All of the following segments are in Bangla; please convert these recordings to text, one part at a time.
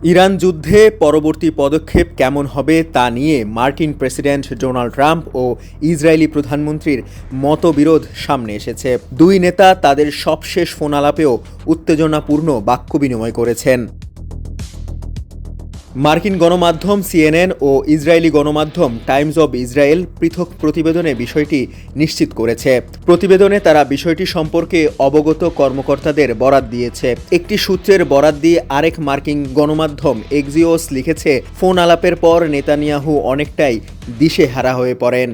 ইরান যুদ্ধে পরবর্তী পদক্ষেপ কেমন হবে তা নিয়ে মার্কিন প্রেসিডেন্ট ডোনাল্ড ট্রাম্প ও ইসরায়েলি প্রধানমন্ত্রীর মতবিরোধ সামনে এসেছে। দুই নেতা তাদের সবশেষ ফোন আলাপেও উত্তেজনাপূর্ণ বাক্য বিনিময় করেছেন। মার্কিন গণমাধ্যম সিএনএন ও ইসরায়েলি গণমাধ্যম টাইমস অব ইসরায়েল পৃথক প্রতিবেদনে বিষয়টি নিশ্চিত করেছে। প্রতিবেদনে তারা বিষয়টি সম্পর্কে অবগত কর্মকর্তাদের বরাত দিয়েছে। একটি সূত্রের বরাত দিয়ে আরেক মার্কিন গণমাধ্যম এক্সিওস লিখেছে, ফোন আলাপের পর নেতানিয়াহু অনেকটাই দিশেহারা হয়ে পড়েন।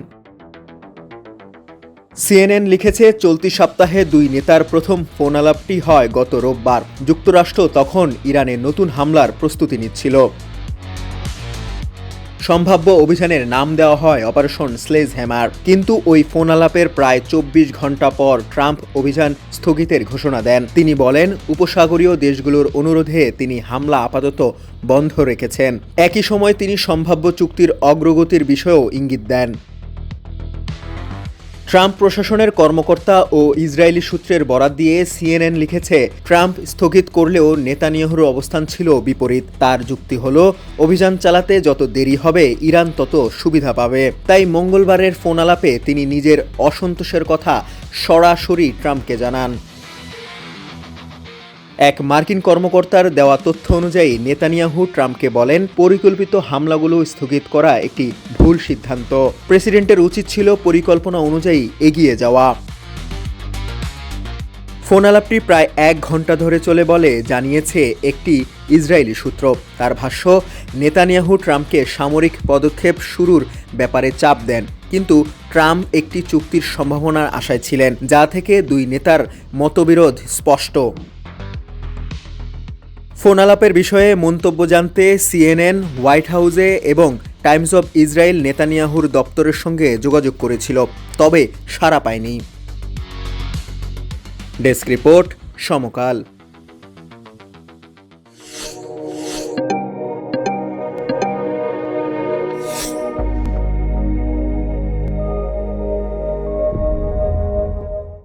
সিএনএন লিখেছে, চলতি সপ্তাহে দুই নেতার প্রথম ফোন আলাপটি হয় গত রোববার। যুক্তরাষ্ট্র তখন ইরানে নতুন হামলার প্রস্তুতি নিচ্ছিল। সম্ভাব্য অভিযানের নাম দেওয়া হয় অপারেশন স্লেজহ্যামার। কিন্তু ওই ফোন আলাপের প্রায় ২৪ ঘন্টা পর ট্রাম্প অভিযান স্থগিতের ঘোষণা দেন। তিনি বলেন, উপসাগরীয় দেশগুলোর অনুরোধে তিনি হামলা আপাতত বন্ধ রেখেছেন। একই সময় তিনি সম্ভাব্য চুক্তির অগ্রগতির বিষয়েও ইঙ্গিত দেন। ট্রাম্প প্রশাসনের কর্মকর্তা ও ইসরায়েলি সূত্রের বরাত দিয়ে সিএনএন লিখেছে, ট্রাম্প স্থগিত করলেও নেতানিয়াহুর অবস্থান ছিল বিপরীত। তার যুক্তি হল, অভিযান চালাতে যত দেরি হবে ইরান তত সুবিধা পাবে। তাই মঙ্গলবারের ফোন আলাপে তিনি নিজের অসন্তোষের কথা সরাসরি ট্রাম্পকে জানান। এক মার্কিন কর্মকর্তার দেওয়া তথ্য অনুযায়ী নেতানিয়াহু ট্রাম্পকে বলেন, পরিকল্পিত হামলাগুলো স্থগিত করা একটি ভুল সিদ্ধান্ত। প্রেসিডেন্টের উচিত ছিল পরিকল্পনা অনুযায়ী এগিয়ে যাওয়া। ফোন আলাপটি প্রায় ১ ঘন্টা ধরে চলে বলে জানিয়েছে একটি ইসরায়েলি সূত্র। তার ভাষ্য, নেতানিয়াহু ট্রাম্পকে সামরিক পদক্ষেপ শুরুর ব্যাপারে চাপ দেন, কিন্তু ট্রাম্প একটি চুক্তির সম্ভাবনার আশায় ছিলেন, যা থেকে দুই নেতার মতবিরোধ স্পষ্ট। ফোন আলাপের বিষয়ে মন্তব্য জানতে সিএনএন, হোয়াইট হাউসে এবং টাইমস অব ইসরায়েল নেতানিয়াহুর দপ্তরের সঙ্গে যোগাযোগ করেছিল, তবে সাড়া পায়নি। ডেস্ক রিপোর্ট, সমকাল।